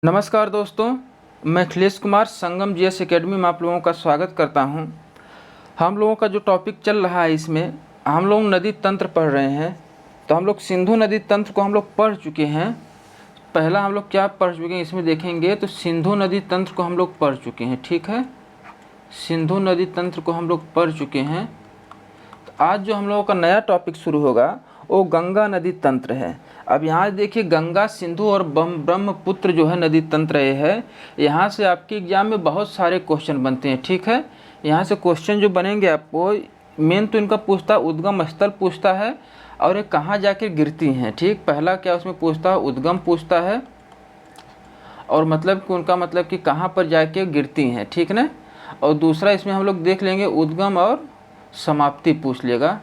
नमस्कार दोस्तों, मैं अखिलेश कुमार संगम जीएस एकेडमी में आप लोगों का स्वागत करता हूं। हम लोगों का जो टॉपिक चल रहा है इसमें हम लोग नदी तंत्र पढ़ रहे हैं। तो हम लोग सिंधु नदी तंत्र को हम लोग पढ़ चुके हैं। पहला हम लोग क्या पढ़ चुके हैं इसमें देखेंगे तो सिंधु नदी तंत्र को हम लोग पढ़ चुके हैं। ठीक है, सिंधु नदी तंत्र को हम लोग पढ़ चुके हैं। तो आज जो हम लोगों का नया टॉपिक शुरू होगा वो गंगा नदी तंत्र है। अब यहाँ देखिए गंगा, सिंधु और ब्रह्मपुत्र जो है नदी तंत्र ये है। यहाँ से आपके एग्जाम में बहुत सारे क्वेश्चन बनते हैं। ठीक है, यहाँ से क्वेश्चन जो बनेंगे आपको मेन तो इनका पूछता है उद्गम स्थल पूछता है और ये कहाँ जाकर गिरती हैं। ठीक, पहला क्या उसमें पूछता है उद्गम पूछता है और मतलब कि उनका मतलब कि कहाँ पर जाके गिरती हैं। ठीक ना, और दूसरा इसमें हम लोग देख लेंगे उद्गम और समाप्ति पूछ लेगा।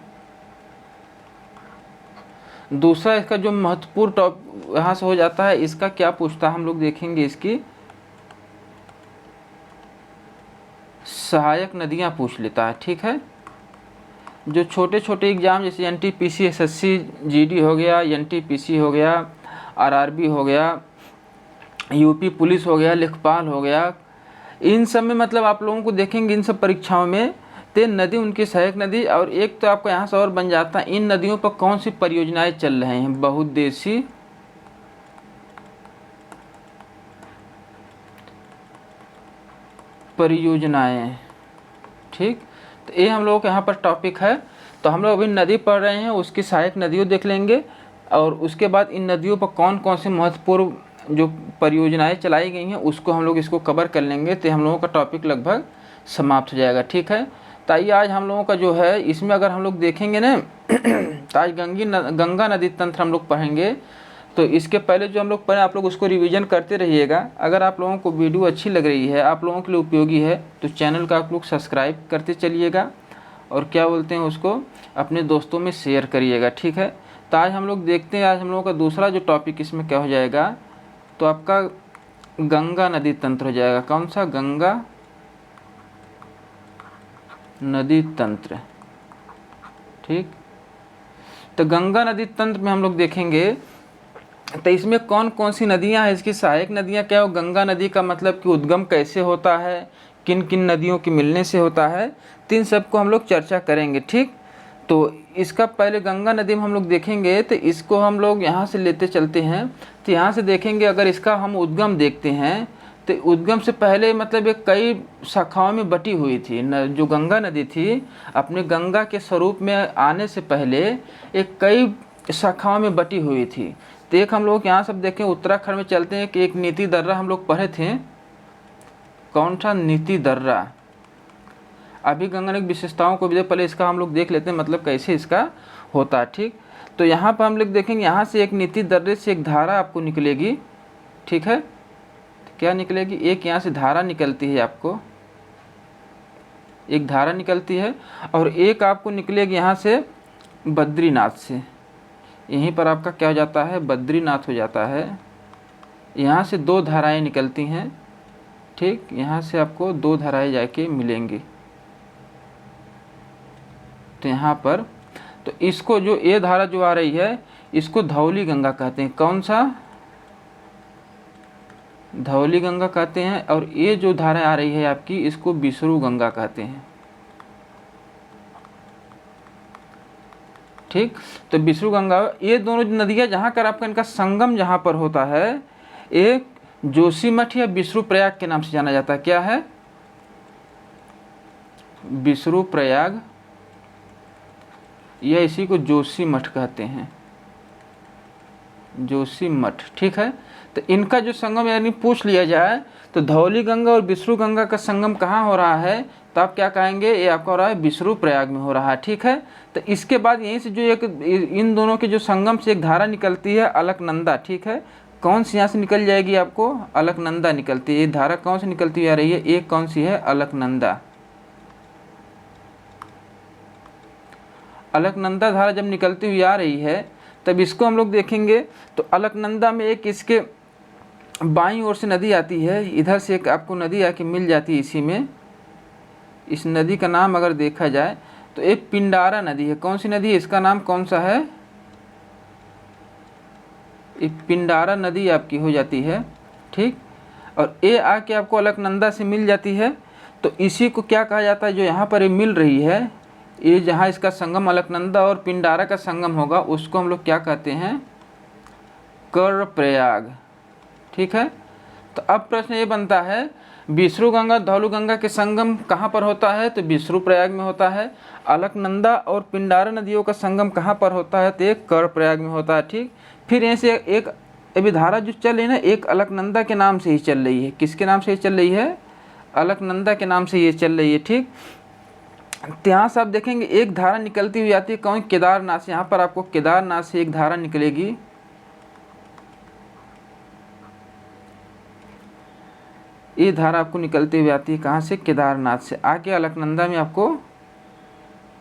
दूसरा इसका जो महत्वपूर्ण टॉप यहाँ से हो जाता है इसका क्या पूछता है हम लोग देखेंगे। इसकी सहायक नदियाँ पूछ लेता है। ठीक है, जो छोटे छोटे एग्जाम जैसे एनटीपीसी एसएससी जीडी हो गया, एनटीपीसी हो गया, आरआरबी हो गया, यूपी पुलिस हो गया, लेखपाल हो गया, इन सब में मतलब आप लोगों को देखेंगे इन सब परीक्षाओं में तीन नदी उनकी सहायक नदी और एक तो आपको यहाँ से और बन जाता है इन नदियों पर कौन सी परियोजनाएं चल रहे हैं। बहुउद्देशीय परियोजनाएं। ठीक, तो ये हम लोगों के यहाँ पर टॉपिक है। तो हम लोग अभी नदी पढ़ रहे हैं, उसकी सहायक नदियों देख लेंगे और उसके बाद इन नदियों पर कौन कौन सी महत्वपूर्ण जो परियोजनाएं चलाई गई हैं उसको हम लोग इसको कवर कर लेंगे। तो हम लोगों का टॉपिक लगभग समाप्त हो जाएगा। ठीक है, तो आइए आज हम लोगों का जो है इसमें अगर हम लोग देखेंगे ना तो आज गंगा नदी तंत्र हम लोग पढ़ेंगे। तो इसके पहले जो हम लोग पढ़े आप लोग उसको रिवीजन करते रहिएगा। अगर आप लोगों को वीडियो अच्छी लग रही है, आप लोगों के लिए उपयोगी है, तो चैनल का आप लोग सब्सक्राइब करते चलिएगा और क्या बोलते हैं उसको अपने दोस्तों में शेयर करिएगा। ठीक है, तो आज हम लोग देखते हैं आज हम लोगों का दूसरा जो टॉपिक इसमें क्या हो जाएगा तो आपका गंगा नदी तंत्र हो जाएगा। कौन सा? गंगा नदी तंत्र। ठीक, तो गंगा नदी तंत्र में हम लोग देखेंगे तो इसमें कौन कौन सी नदियां हैं, इसकी सहायक नदियां क्या हो, गंगा नदी का मतलब कि उद्गम कैसे होता है, किन किन नदियों के मिलने से होता है, तीन सबको हम लोग चर्चा करेंगे। ठीक, तो इसका पहले गंगा नदी में हम लोग देखेंगे तो इसको हम लोग यहाँ से लेते चलते हैं। तो यहाँ से देखेंगे अगर इसका हम उद्गम देखते हैं तो उद्गम से पहले मतलब एक कई शाखाओं में बटी हुई थी जो गंगा नदी थी अपने गंगा के स्वरूप में आने से पहले एक कई शाखाओं में बटी हुई थी। तो एक हम लोग यहाँ सब देखें उत्तराखंड में चलते हैं कि एक नीति दर्रा हम लोग पढ़े थे। कौन सा? नीति दर्रा। अभी गंगा नदी की विशेषताओं को भी पहले इसका हम लोग देख लेते हैं मतलब कैसे इसका होता है। ठीक, तो यहाँ पर हम लोग देखेंगे यहाँ से एक नीति दर्रे से एक धारा आपको निकलेगी। ठीक है, क्या निकलेगी? एक यहाँ से धारा निकलती है, आपको एक धारा निकलती है और एक आपको निकलेगी यहाँ से बद्रीनाथ से। यहीं पर आपका क्या हो जाता है? बद्रीनाथ हो जाता है। यहाँ से दो धाराएं निकलती हैं। ठीक, यहाँ से आपको दो धाराएं जाके मिलेंगी। तो यहाँ पर तो इसको जो ये धारा जो आ रही है इसको धौली गंगा कहते हैं। कौन सा? धौली गंगा कहते हैं। और ये जो धारा आ रही है आपकी इसको बिसरू गंगा कहते हैं। ठीक, तो बिसरू गंगा ये दोनों नदियाँ जहाँ कर आपका इनका संगम जहाँ पर होता है एक जोशीमठ या बिसरू प्रयाग के नाम से जाना जाता है। क्या है? बिसरू प्रयाग या इसी को जोशीमठ कहते हैं, जोशीमठ। ठीक है, तो इनका जो संगम यानी पूछ लिया जाए तो धौली गंगा और बिसरू गंगा का संगम कहाँ हो रहा है तो आप क्या कहेंगे? ये आपका हो रहा है बिसरू प्रयाग में हो रहा है। ठीक है, तो इसके बाद यहीं से जो एक इन दोनों के जो संगम से एक धारा निकलती है अलकनंदा। ठीक है, कौन सी यहाँ से निकल जाएगी आपको? अलकनंदा निकलती है। ये धारा कौन सी निकलती आ रही है? एक कौन सी है? अलकनंदा। अलकनंदा धारा जब निकलती हुई आ रही है तब इसको हम लोग देखेंगे तो अलकनंदा में एक इसके बाईं ओर से नदी आती है, इधर से एक आपको नदी आके मिल जाती है इसी में। इस नदी का नाम अगर देखा जाए तो एक पिंडारा नदी है। कौन सी नदी है? इसका नाम कौन सा है? एक पिंडारा नदी आपकी हो जाती है। ठीक, और ए आके आपको अलकनंदा से मिल जाती है, तो इसी को क्या कहा जाता है, जो यहाँ पर ये मिल रही है, ये जहाँ इसका संगम अलकनंदा और पिंडारा का संगम होगा उसको हम लोग क्या कहते हैं, कर्णप्रयाग। ठीक है। तो अब प्रश्न ये बनता है, विष्णु गंगा धौलू गंगा के संगम कहाँ पर होता है, तो विष्णु प्रयाग में होता है। अलकनंदा और पिंडारा नदियों का संगम कहाँ पर होता है, तो एक कर्णप्रयाग में होता है। ठीक। फिर यहाँ से एक अभी धारा जो चल रही है ना, एक अलकनंदा के नाम से ही चल रही है। किसके नाम से ही चल रही है, अलकनंदा के नाम से ये चल रही है। ठीक। तो यहाँ से आप देखेंगे एक धारा निकलती हुई आती है कौन, केदारनाथ से। यहाँ पर आपको केदारनाथ से एक धारा निकलेगी, ये धारा आपको निकलती हुई आती है कहाँ से, केदारनाथ से। आके अलकनंदा में आपको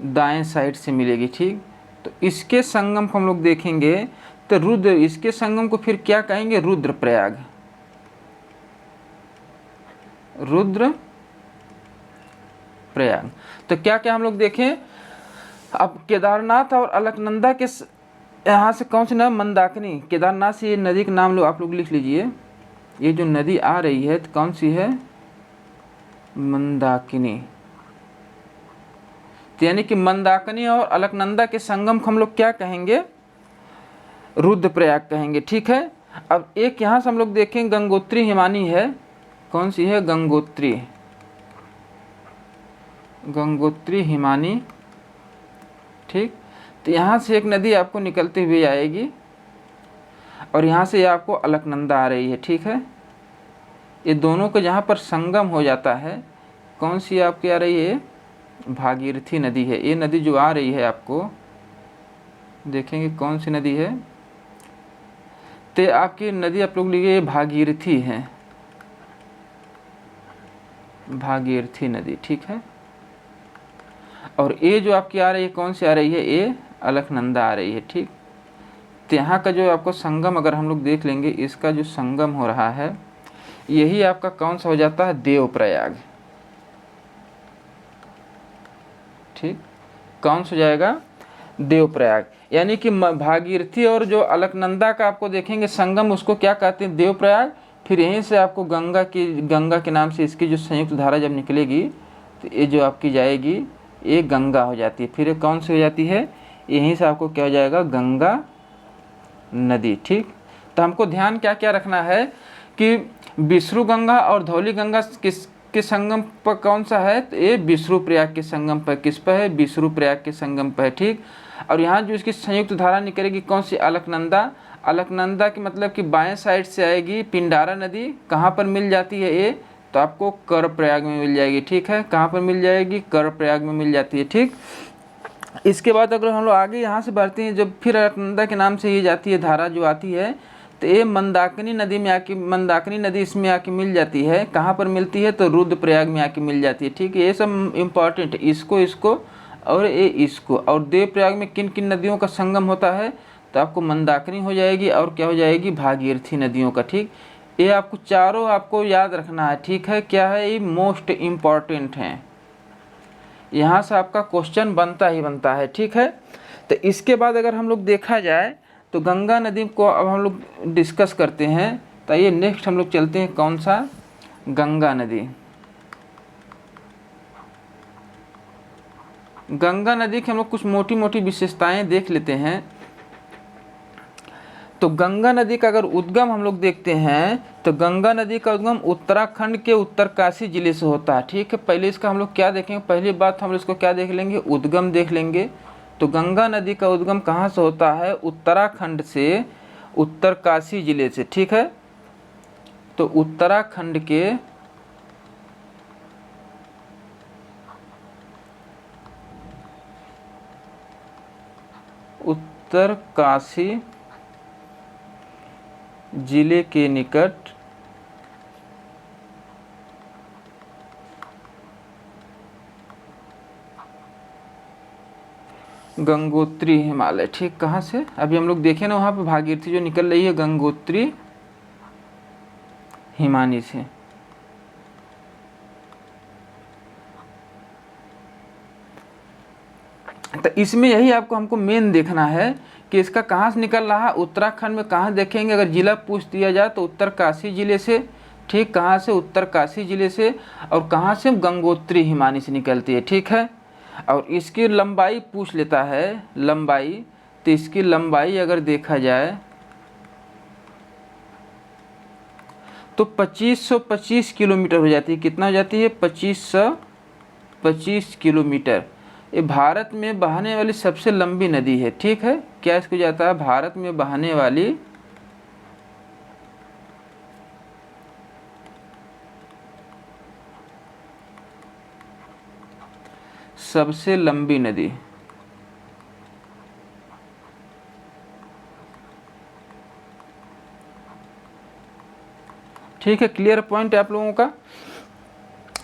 दाएं साइड से मिलेगी। ठीक। तो इसके संगम को हम लोग देखेंगे तो रुद्र, इसके संगम को फिर क्या कहेंगे, रुद्रप्रयाग। रुद्र प्रयाग। तो क्या क्या हम लोग देखें, अब केदारनाथ और अलकनंदा के यहाँ से कौन सी नाम, मंदाकिनी। केदारनाथ से ये नदी का नाम लो, आप लोग लिख लीजिए। ये जो नदी आ रही है तो कौन सी है, मंदाकिनी। तो यानी कि मंदाकिनी और अलकनंदा के संगम को हम लोग क्या कहेंगे, रुद्रप्रयाग कहेंगे। ठीक है। अब एक यहाँ से हम लोग देखें गंगोत्री हिमानी है, कौन सी है, गंगोत्री, गंगोत्री हिमानी। ठीक। तो यहाँ से एक नदी आपको निकलती हुई आएगी और यहाँ से आपको अलकनंदा आ रही है। ठीक है। ये दोनों को जहाँ पर संगम हो जाता है, कौन सी आपकी आ रही है, भागीरथी नदी है। ये नदी जो आ रही है आपको देखेंगे कौन सी नदी है, तो आपकी नदी आप लोग लिखिए भागीरथी है, भागीरथी नदी। ठीक है। और ये जो आपकी आ रही है कौन सी आ रही है, ये अलकनंदा आ रही है। ठीक। तो यहाँ का जो आपको संगम अगर हम लोग देख लेंगे, इसका जो संगम हो रहा है यही आपका कौन सा हो जाता है, देवप्रयाग। ठीक। कौन सा हो जाएगा, देवप्रयाग। यानी कि भागीरथी और जो अलकनंदा का आपको देखेंगे संगम, उसको क्या कहते हैं, देवप्रयाग। फिर यहीं से आपको गंगा के नाम से इसकी जो संयुक्त धारा जब निकलेगी तो ये जो आपकी जाएगी ये गंगा हो जाती है। फिर ये कौन सी हो जाती है, यहीं से आपको क्या हो जाएगा, गंगा नदी। ठीक। तो हमको ध्यान क्या क्या रखना है कि विष्णु गंगा और धौली गंगा के संगम पर कौन सा है, तो ये विष्णु प्रयाग के संगम पर, किस पर है, विष्णु प्रयाग के संगम पर। ठीक। और यहाँ जो इसकी संयुक्त धारा निकलेगी कौन सी, अलकनंदा। अलकनंदा की मतलब कि बाएं साइड से आएगी पिंडारा नदी, कहाँ पर मिल जाती है ये, तो आपको कर्णप्रयाग में मिल जाएगी। ठीक है। कहाँ पर मिल जाएगी, कर्णप्रयाग में मिल जाती है। ठीक। इसके बाद अगर हम लोग आगे यहाँ से बढ़ते हैं, जब फिर अलकनंदा के नाम से ये जाती है धारा जो आती है, तो ये मंदाकिनी नदी में आके, मंदाकिनी नदी इसमें आके मिल जाती है। कहाँ पर मिलती है, तो रुद्रप्रयाग में आके मिल जाती है। ठीक है। ये सब इम्पॉर्टेंट है, इसको और ये इसको। और देवप्रयाग में किन किन नदियों का संगम होता है, तो आपको मंदाकिनी हो जाएगी और क्या हो जाएगी, भागीरथी नदियों का। ठीक। ये आपको चारों आपको याद रखना है। ठीक है। क्या है, ये मोस्ट इम्पॉर्टेंट हैं, यहाँ से आपका क्वेश्चन बनता ही बनता है। ठीक है। तो इसके बाद अगर हम लोग देखा जाए तो गंगा नदी को अब हम लोग डिस्कस करते हैं। तो ये नेक्स्ट हम लोग चलते हैं कौन सा, गंगा नदी। गंगा नदी की हम लोग कुछ मोटी मोटी विशेषताएं देख लेते हैं। तो गंगा नदी का अगर उद्गम हम लोग देखते हैं, तो गंगा नदी का उद्गम उत्तराखंड के उत्तरकाशी जिले से होता है। ठीक है। पहले इसका हम लोग क्या देखेंगे, पहली बात हम लोग इसको क्या देख लेंगे, उद्गम देख लेंगे। तो गंगा नदी का उद्गम कहाँ से होता है, उत्तराखंड से, उत्तरकाशी जिले से। ठीक है। तो उत्तराखंड के उत्तरकाशी जिले के निकट गंगोत्री हिमालय। ठीक। कहाँ से, अभी हम लोग देखें ना, वहाँ पे भागीरथी जो निकल रही है गंगोत्री हिमानी से। तो इसमें यही आपको हमको मेन देखना है कि इसका कहाँ से निकल रहा है, उत्तराखंड में कहाँ देखेंगे। अगर जिला पूछ दिया जाए तो उत्तरकाशी जिले से, ठीक, कहाँ से? उत्तरकाशी जिले से। और कहाँ से? गंगोत्री हिमानी से निकलती है, ठीक है। और इसकी लंबाई पूछ लेता है, लंबाई, तो इसकी लंबाई अगर देखा जाए तो 2525 किलोमीटर हो जाती है। कितना हो जाती है? 2525 किलोमीटर। ये भारत में बहने वाली सबसे लंबी नदी है, ठीक है। क्या इसको जाता है? भारत में बहने वाली सबसे लंबी नदी। ठीक है, क्लियर पॉइंट है आप लोगों का।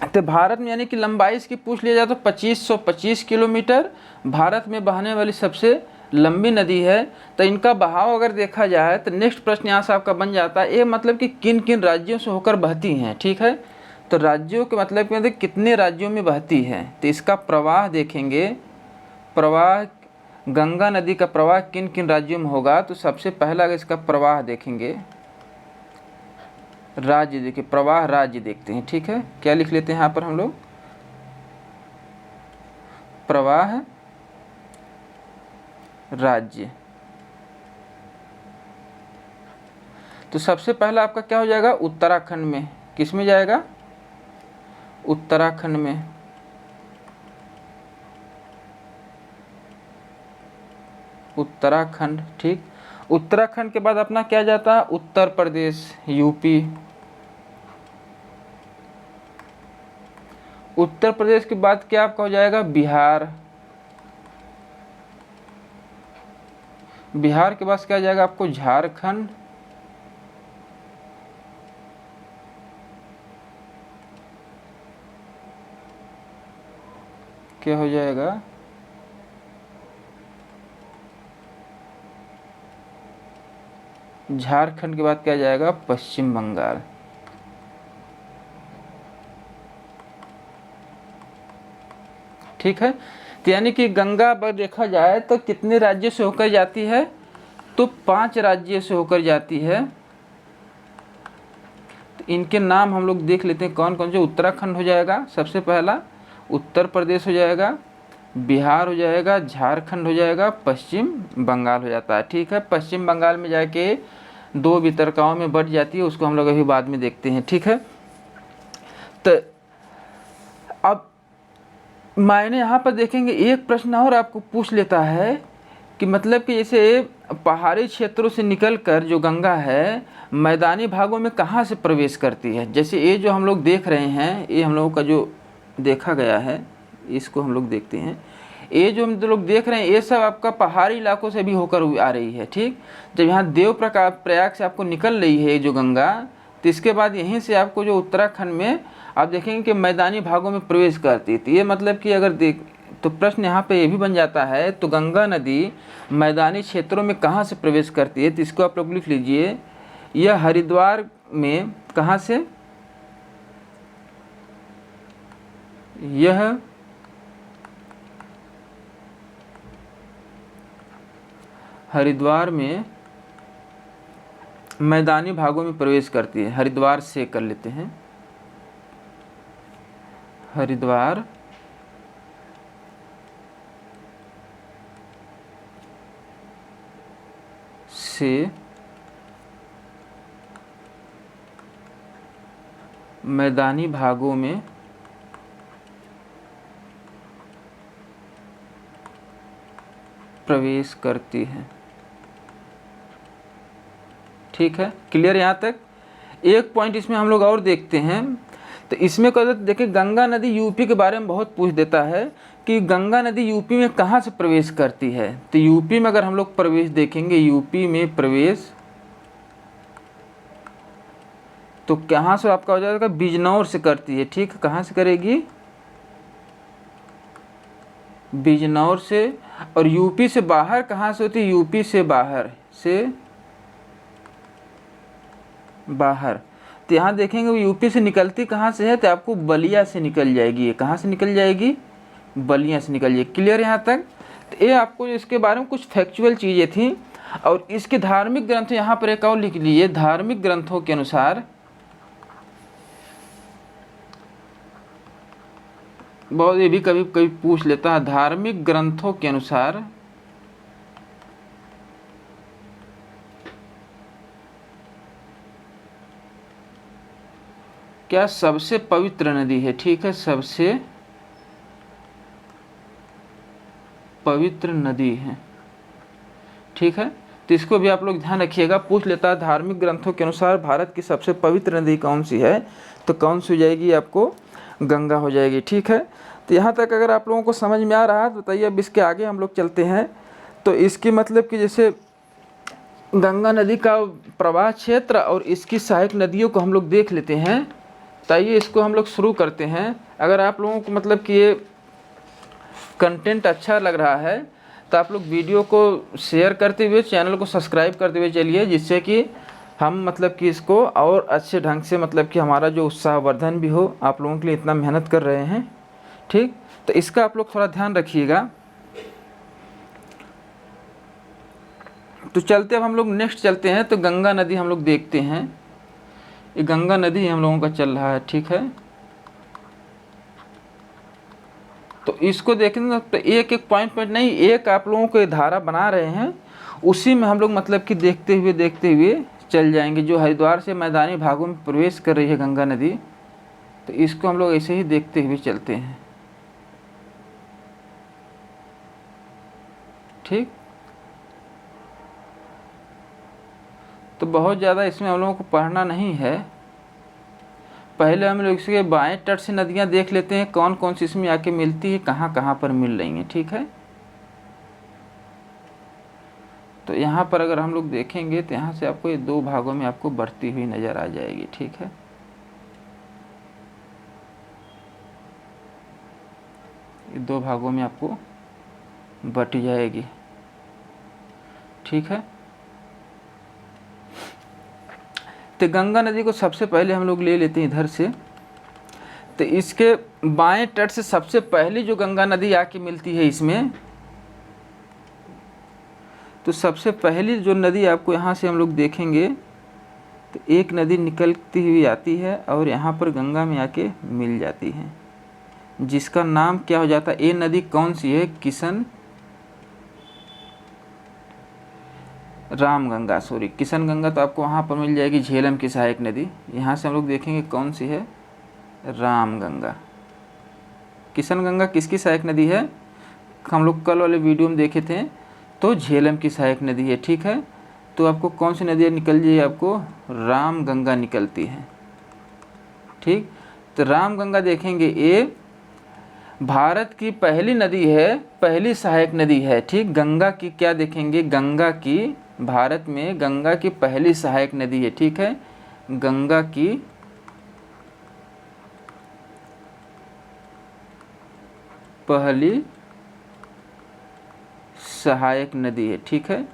तो भारत में यानी कि लंबाई इसकी पूछ लिया जाए तो 2525 किलोमीटर भारत में बहने वाली सबसे लंबी नदी है। तो इनका बहाव अगर देखा जाए तो नेक्स्ट प्रश्न यहाँ से आपका बन जाता है, ये मतलब कि किन किन राज्यों से होकर बहती हैं, ठीक है। तो राज्यों के मतलब कि मतलब कितने राज्यों में बहती है। तो इसका प्रवाह देखेंगे, प्रवाह, गंगा नदी का प्रवाह किन किन राज्यों में होगा। तो सबसे पहला अगर इसका प्रवाह देखेंगे, राज्य देखिए, प्रवाह राज्य देखते हैं, ठीक है। क्या लिख लेते हैं यहाँ पर हम लोग? प्रवाह राज्य। तो सबसे पहला आपका क्या हो जाएगा? उत्तराखंड में। किस में जाएगा? उत्तराखंड में। उत्तराखंड, ठीक। उत्तराखंड के बाद अपना क्या जाता है? उत्तर प्रदेश, यूपी। उत्तर प्रदेश के बाद क्या आपका हो जाएगा? बिहार। बिहार के बाद क्या जाएगा आपको? झारखंड। क्या हो जाएगा? झारखंड के बाद क्या जाएगा? पश्चिम बंगाल। ठीक है। तो यानी कि गंगा पर देखा जाए तो कितने राज्यों से होकर जाती है? तो 5 राज्यों से होकर जाती है। तो इनके नाम हम लोग देख लेते हैं कौन कौन से। उत्तराखंड हो जाएगा सबसे पहला, उत्तर प्रदेश हो जाएगा, बिहार हो जाएगा, झारखंड हो जाएगा, पश्चिम बंगाल हो जाता है, ठीक है। पश्चिम बंगाल में जाके 2 वितरकाओं में बढ़ जाती है, उसको हम लोग अभी बाद में देखते हैं, ठीक है। तो अब मायने यहाँ पर देखेंगे, एक प्रश्न और आपको पूछ लेता है कि मतलब कि जैसे पहाड़ी क्षेत्रों से निकलकर जो गंगा है मैदानी भागों में कहाँ से प्रवेश करती है। जैसे ये जो हम लोग देख रहे हैं, ये हम लोगों का जो देखा गया है, इसको हम लोग देखते हैं। ये जो हम लोग देख रहे हैं ये सब आपका पहाड़ी इलाकों से भी होकर आ रही है, ठीक। जब यहाँ देव प्रयाग से आपको निकल रही है जो गंगा, तो इसके बाद यहीं से आपको जो उत्तराखंड में आप देखेंगे कि मैदानी भागों में प्रवेश करती है। तो ये मतलब कि अगर देख तो प्रश्न यहाँ पे ये भी बन जाता है, तो गंगा नदी मैदानी क्षेत्रों में कहाँ से प्रवेश करती है। तो इसको आप लोग लिख लीजिए, यह हरिद्वार में कहाँ से, यह हरिद्वार में मैदानी भागों में प्रवेश करती है। हरिद्वार से कर लेते हैं, हरिद्वार से मैदानी भागों में प्रवेश करती है, ठीक है। क्लियर यहाँ तक। एक पॉइंट इसमें हम लोग और देखते हैं, तो इसमें क्या देखिए, गंगा नदी यूपी के बारे में बहुत पूछ देता है कि गंगा नदी यूपी में कहाँ से प्रवेश करती है। तो यूपी में अगर हम लोग प्रवेश देखेंगे, यूपी में प्रवेश तो कहाँ से आपका हो जाएगा? बिजनौर से करती है, ठीक। कहाँ से करेगी? बिजनौर से। और यूपी से बाहर कहाँ से होती है? यूपी से बाहर बाहर। तो यहाँ देखेंगे यूपी से निकलती कहाँ से है, तो आपको बलिया से निकल जाएगी। ये कहाँ से निकल जाएगी? बलिया से निकल जाएगी। क्लियर यहाँ तक। तो ये आपको इसके बारे में कुछ फैक्चुअल चीज़ें थी। और इसके धार्मिक ग्रंथ यहाँ पर एक और लिख लीजिए, धार्मिक ग्रंथों के अनुसार बहुत ये भी कभी कभी पूछ लेता है, धार्मिक ग्रंथों के अनुसार क्या सबसे पवित्र नदी है? ठीक है, सबसे पवित्र नदी है। ठीक है, तो इसको भी आप लोग ध्यान रखिएगा। पूछ लेता है धार्मिक ग्रंथों के अनुसार भारत की सबसे पवित्र नदी कौन सी है, तो कौन सी हो जाएगी आपको? गंगा हो जाएगी। ठीक है, तो यहाँ तक अगर आप लोगों को समझ में आ रहा है तो बताइए। अब इसके आगे हम लोग चलते हैं। तो इसकी मतलब कि जैसे गंगा नदी का प्रवाह क्षेत्र और इसकी सहायक नदियों को हम लोग देख लेते हैं। तो आइए इसको हम लोग शुरू करते हैं। अगर आप लोगों को मतलब कि ये कंटेंट अच्छा लग रहा है तो आप लोग वीडियो को शेयर करते हुए, चैनल को सब्सक्राइब करते हुए चलिए, जिससे कि हम मतलब कि इसको और अच्छे ढंग से मतलब कि हमारा जो उत्साहवर्धन भी हो। आप लोगों के लिए इतना मेहनत कर रहे हैं, ठीक, तो इसका आप लोग थोड़ा ध्यान रखिएगा। तो चलते अब हम लोग नेक्स्ट चलते हैं। तो गंगा नदी हम लोग देखते हैं। ये गंगा नदी हम लोगों का चल रहा है। ठीक है, तो इसको देखेंगे तो एक एक पॉइंट नहीं, एक आप लोगों को ये धारा बना रहे हैं, उसी में हम लोग मतलब कि देखते हुए चल जाएंगे। जो हरिद्वार से मैदानी भागों में प्रवेश कर रही है गंगा नदी, तो इसको हम लोग ऐसे ही देखते हुए चलते हैं। ठीक, तो बहुत ज़्यादा इसमें हम लोगों को पढ़ना नहीं है। पहले हम लोग इसके बाएं तट से नदियाँ देख लेते हैं, कौन कौन सी इसमें आके मिलती है, कहाँ कहाँ पर मिल रही हैं। ठीक है, तो यहाँ पर अगर हम लोग देखेंगे तो यहाँ से आपको ये दो भागों में आपको बढ़ती हुई नज़र आ जाएगी। ठीक है, ये दो भागों में आपको बट जाएगी। ठीक है, तो गंगा नदी को सबसे पहले हम लोग ले लेते हैं इधर से। तो इसके बाएं तट से सबसे पहली जो गंगा नदी आके मिलती है इसमें, तो सबसे पहली जो नदी आपको यहाँ से हम लोग देखेंगे तो एक नदी निकलती हुई आती है और यहाँ पर गंगा में आके मिल जाती है, जिसका नाम क्या हो जाता है? ये नदी कौन सी है? किशन राम गंगा, सॉरी किशन गंगा तो आपको वहाँ पर मिल जाएगी, झेलम की सहायक नदी। यहाँ से हम लोग देखेंगे कौन सी है? राम गंगा। किशन गंगा किसकी सहायक नदी है? हम लोग कल वाले वीडियो में देखे थे, तो झेलम की सहायक नदी है। ठीक है, तो आपको कौन सी नदी निकल जाए? आपको राम गंगा निकलती है। ठीक, तो राम गंगा देखेंगे, ये भारत की पहली नदी है, पहली सहायक नदी है। ठीक, गंगा की क्या देखेंगे? गंगा की, भारत में गंगा की पहली सहायक नदी है। ठीक है, गंगा की पहली सहायक नदी है। ठीक है,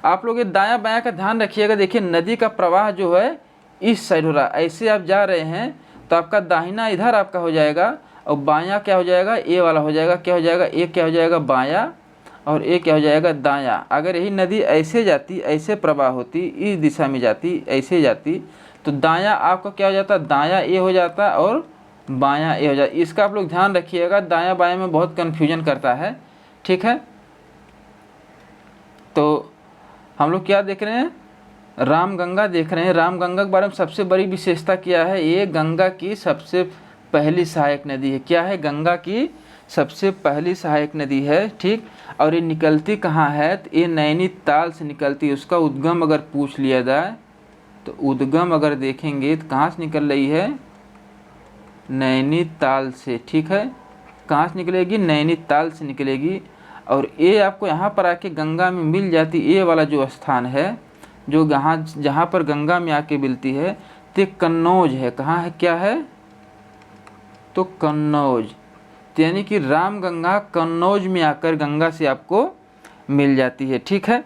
आप लोग ये दायां बायां का ध्यान रखिएगा। देखिए नदी का प्रवाह जो है इस साइड हो रहा है, ऐसे आप जा रहे हैं तो आपका दाहिना इधर आपका हो जाएगा और बायां क्या हो जाएगा? ए वाला हो जाएगा। क्या हो जाएगा? ए क्या हो जाएगा? बायां, और ए क्या हो जाएगा? दायां। अगर यही नदी ऐसे जाती, ऐसे प्रवाह होती, इस दिशा में जाती, ऐसे जाती, तो दायां आपका क्या हो जाता? दायां ए हो जाता और बायां ए हो जाता। इसका आप लोग ध्यान रखिएगा, दायां बायां में बहुत कन्फ्यूजन करता है। ठीक है, तो हम लोग क्या देख रहे हैं? राम गंगा देख रहे हैं। राम गंगा के बारे में सबसे बड़ी विशेषता क्या है? ये गंगा की सबसे पहली सहायक नदी है। क्या है? गंगा की सबसे पहली सहायक नदी है। ठीक, और ये निकलती कहाँ है? तो ये नैनीताल से निकलती है। उसका उद्गम अगर पूछ लिया जाए तो उद्गम अगर देखेंगे तो कहाँ से निकल रही है? नैनीताल से। ठीक है, कहाँ से निकलेगी? नैनीताल से निकलेगी। और ये आपको यहाँ पर आके गंगा में मिल जाती। ये वाला जो स्थान है, जो जहाँ पर गंगा में आके मिलती है, तो कन्नौज है। कहाँ है? क्या है? तो कन्नौज, यानी कि राम गंगा कन्नौज में आकर गंगा से आपको मिल जाती है। ठीक है,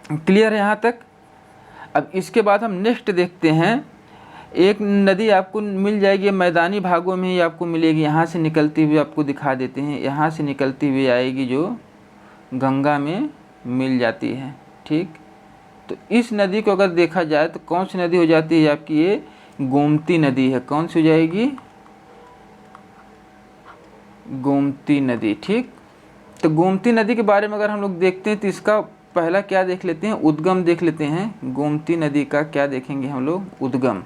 क्लियर है यहाँ तक? अब इसके बाद हम नेक्स्ट देखते हैं। एक नदी आपको मिल जाएगी, मैदानी भागों में ही आपको मिलेगी। यहाँ से निकलती हुई आपको दिखा देते हैं, यहाँ से निकलती हुई आएगी, जो गंगा में मिल जाती है। ठीक, तो इस नदी को अगर देखा जाए तो कौन सी नदी हो जाती है आपकी? ये गोमती नदी है। कौन सी हो जाएगी? गोमती नदी। ठीक, तो गोमती नदी के बारे में अगर हम लोग देखते हैं तो इसका पहला क्या देख लेते हैं, उद्गम देख लेते हैं। गोमती नदी का क्या देखेंगे हम लोग, उद्गम।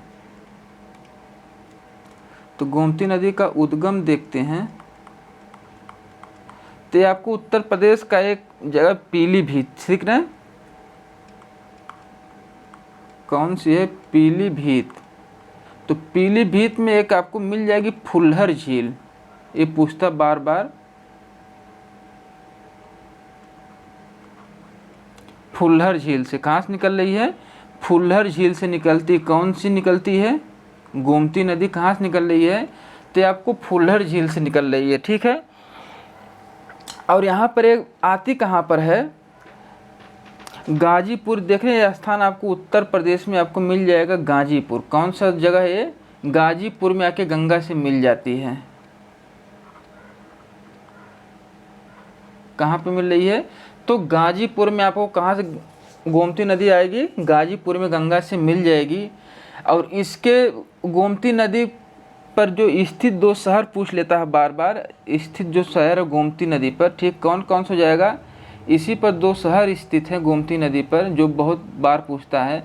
तो गोमती नदी का उद्गम देखते हैं तो ये आपको उत्तर प्रदेश का एक जगह पीलीभीत, ठीक ना, कौन सी है, पीलीभीत। तो पीलीभीत में एक आपको मिल जाएगी फुल्हर झील, ये पूछता बार बार, फुल्हर झील से कहाँ से निकल रही है, फुल्हर झील से निकलती, कौन सी निकलती है, गोमती नदी कहाँ से निकल रही है, तो ये आपको फुल्हर झील से निकल रही है। ठीक है, और यहाँ पर एक आती कहाँ पर है, गाजीपुर। देख रहे हैं स्थान आपको उत्तर प्रदेश में आपको मिल जाएगा गाजीपुर। कौन सा जगह है ये, गाजीपुर में आके गंगा से मिल जाती है। कहाँ पे मिल रही है, तो गाजीपुर में आपको कहाँ से गोमती नदी आएगी, गाजीपुर में गंगा से मिल जाएगी। और इसके गोमती नदी पर जो स्थित दो शहर पूछ लेता है बार बार, स्थित जो शहर है गोमती नदी पर, ठीक, कौन कौन सा हो जाएगा, इसी पर दो शहर स्थित हैं गोमती नदी पर जो बहुत बार पूछता है।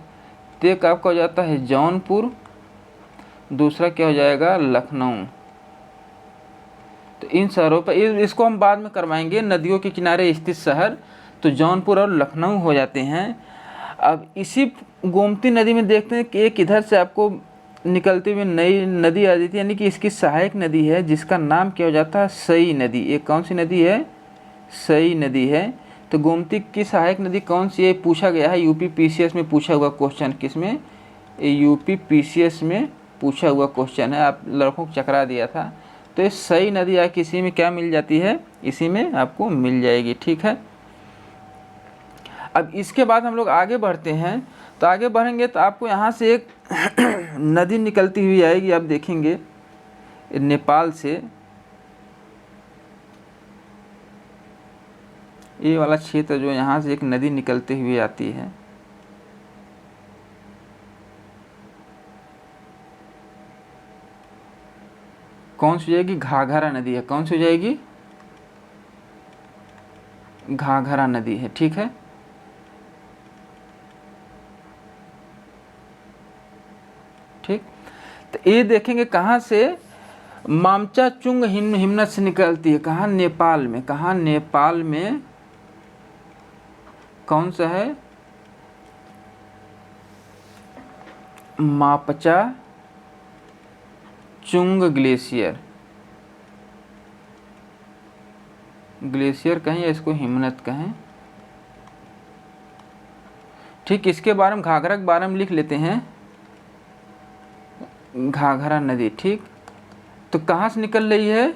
तो एक आपका हो जाता है जौनपुर, दूसरा क्या हो जाएगा, लखनऊ। तो इन शहरों पर, इसको हम बाद में करवाएंगे, नदियों के किनारे स्थित शहर, तो जौनपुर और लखनऊ हो जाते हैं। अब इसी गोमती नदी में देखते हैं कि एक इधर से आपको निकलती हुई नई नदी आ जाती है, यानी कि इसकी सहायक नदी है जिसका नाम क्या हो जाता है, सई नदी। एक कौन सी नदी है, सई नदी है। तो गोमती की सहायक नदी कौन सी है पूछा गया है, यूपी पीसीएस में पूछा हुआ क्वेश्चन, किसमें, यूपी पीसीएस में पूछा हुआ क्वेश्चन है, आप लड़कों को चकरा दिया था। तो ये सई नदी आके इसी में क्या मिल जाती है, इसी में आपको मिल जाएगी। ठीक है, अब इसके बाद हम लोग आगे बढ़ते हैं। तो आगे बढ़ेंगे तो आपको यहाँ से एक नदी निकलती हुई आएगी, आप देखेंगे नेपाल से, ये वाला क्षेत्र जो यहाँ से एक नदी निकलते हुए आती है, कौन सी हो जाएगी, घाघरा नदी है। कौन सी हो जाएगी, घाघरा नदी है। ठीक है, ठीक, तो ये देखेंगे कहाँ से, मामचा चुंग हिमनद से निकलती है, कहाँ, नेपाल में। कहाँ, नेपाल में, कौन सा है, मापचा चुंग ग्लेशियर, ग्लेशियर कहें या इसको हिमनद कहें। ठीक, इसके बारे में, घाघरा के बारे में लिख लेते हैं, घाघरा नदी। ठीक, तो कहाँ से निकल रही है,